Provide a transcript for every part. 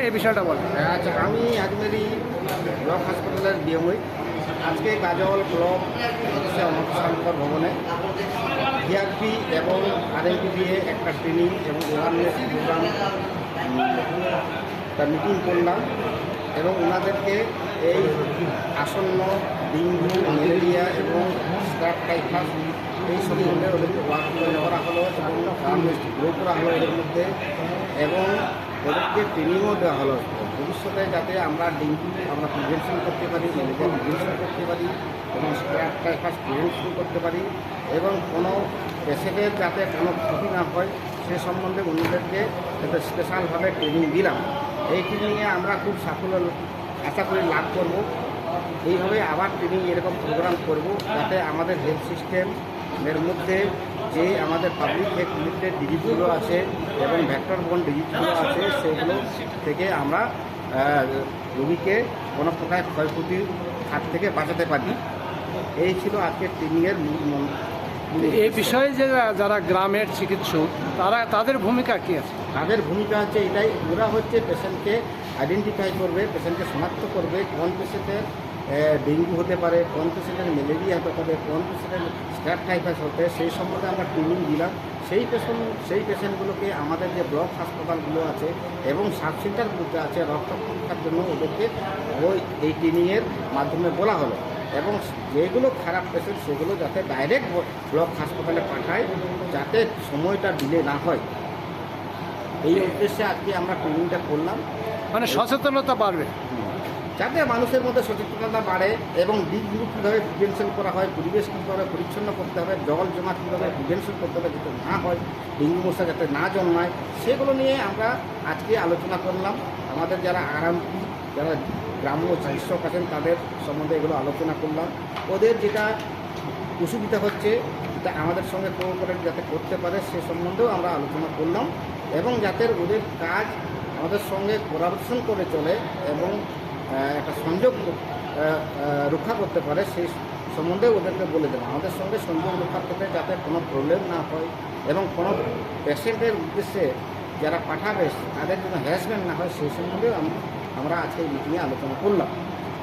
এই বিষয়টা বলেন। আচ্ছা, আমি আজমেরি ব্লক হাসপাতালের ডিএমই। আজকে গাজল ব্লক অনশঙ্কর ভবনে ভিআরপি এবং আরএমপি দিয়ে একটা ট্রেনিং এবং অ্যাওয়ারনেস প্রোগ্রাম তার মিটিং করলাম এবং ওনাদেরকে এই আসন্ন ডেঙ্গু, ম্যালেরিয়া এবং স্ক্যাব টাইফাস এই সম্বন্ধে ওদেরকে ওয়ার্কশপ করা হলো এবং অ্যাওয়ারনেস গ্রো করা হলো এদের মধ্যে এবং ওদেরকে ট্রেনিংও দেওয়া হলো ভবিষ্যতে যাতে আমরা ডেঙ্গু আমরা প্রিভেনশন করতে পারি, ম্যালেরিয়া প্রিভেনশন করতে পারি এবং স্ক্যাব টাইফাস প্রিভেনশন করতে পারি এবং কোনো পেশেন্টের যাতে কোনো ক্ষতি না হয় সে সম্বন্ধে ওনাদেরকে একটা স্পেশালভাবে ট্রেনিং দিলাম। এই ট্রেনিংয়ে আমরা খুব সাফল্য আশা করি লাভ করব। এইভাবে আবার ট্রেনিং এরকম প্রোগ্রাম করব যাতে আমাদের হেলথ সিস্টেমের মধ্যে যে আমাদের পাবলিক হেলথ রিলেটেড ডিজিজগুলো আছে এবং ভেক্টর বর্ন ডিজিজগুলো আছে সেগুলো থেকে আমরা রোগীকে কোনো প্রকার ক্ষয়ক্ষতির হাত থেকে বাঁচাতে পারি। এই ছিল আজকের ট্রেনিংয়ের মূল। এই বিষয়ে যে যারা গ্রামের চিকিৎসক তাদের ভূমিকা কী আছে? তাদের ভূমিকা হচ্ছে এটাই, ওরা হচ্ছে পেশেন্টকে আইডেন্টিফাই করবে, পেশেন্টকে শনাক্ত করবে কোন পেশেন্টের ডেঙ্গু হতে পারে, কোন পেশেন্টের ম্যালেরিয়া হতে পারে, কোন পেশেন্টের স্ক্যাব টাইফাস হতে, সেই সম্বন্ধে আমরা ট্রেনিং দিলাম। সেই পেশেন্টগুলোকে আমাদের যে ব্লক হাসপাতালগুলো আছে এবং সাব সেন্টারগুলোতে আছে রক্ত পরীক্ষার জন্য ওদেরকে এই ট্রেনিংয়ের মাধ্যমে বলা হলো এবং যেগুলো খারাপ পেশেন্ট সেগুলো যাতে ডাইরেক্ট ব্লক হাসপাতালে পাঠায় যাতে সময়টা ডিলে না হয়, এই উদ্দেশ্যে আজকে আমরা ট্রেনিংটা করলাম। মানে সচেতনতা বাড়বে, যাতে মানুষের মধ্যে সচেতনতা বাড়ে এবং দিকগুলো কীভাবে প্রিভেনশন করা হয়, পরিবেশ কীভাবে পরিচ্ছন্ন করতে হবে, জল জমা কীভাবে প্রিভেনশন করতে হবে যাতে না হয়, ডেঙ্গু মশা যাতে না জন্মায়, সেগুলো নিয়ে আমরা আজকে আলোচনা করলাম। আমাদের যারা আরএমপি, যারা গ্রাম্য চিকিৎসক আছেন তাদের সম্বন্ধে এগুলো আলোচনা করলাম। ওদের যেটা অসুবিধা হচ্ছে যেটা আমাদের সঙ্গে কোঅপারেট যাতে করতে পারে সে সম্বন্ধেও আমরা আলোচনা করলাম এবং যাতে ওদের কাজ আমাদের সঙ্গে কোলাবোরেশন করে চলে এবং একটা সংযোগ রক্ষা করতে পারে সেই সম্বন্ধে ওদেরকে বলে দেবো। আমাদের সঙ্গে সংযোগ রক্ষা করতে যাতে কোনো প্রবলেম না হয় এবং কোনো পেশেন্টের উদ্দেশ্যে যারা পাঠাবে তাদের যেন হ্যারাসমেন্ট না হয় সেই সম্বন্ধেও আমরা আজকে এই মিটিংয়ে আলোচনা করলাম।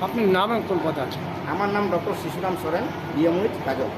আপনার নাম কোন কথা আছে? আমার নাম ডক্টর শিশুরাম সরেন, ডিএমইউএইচ গাজল।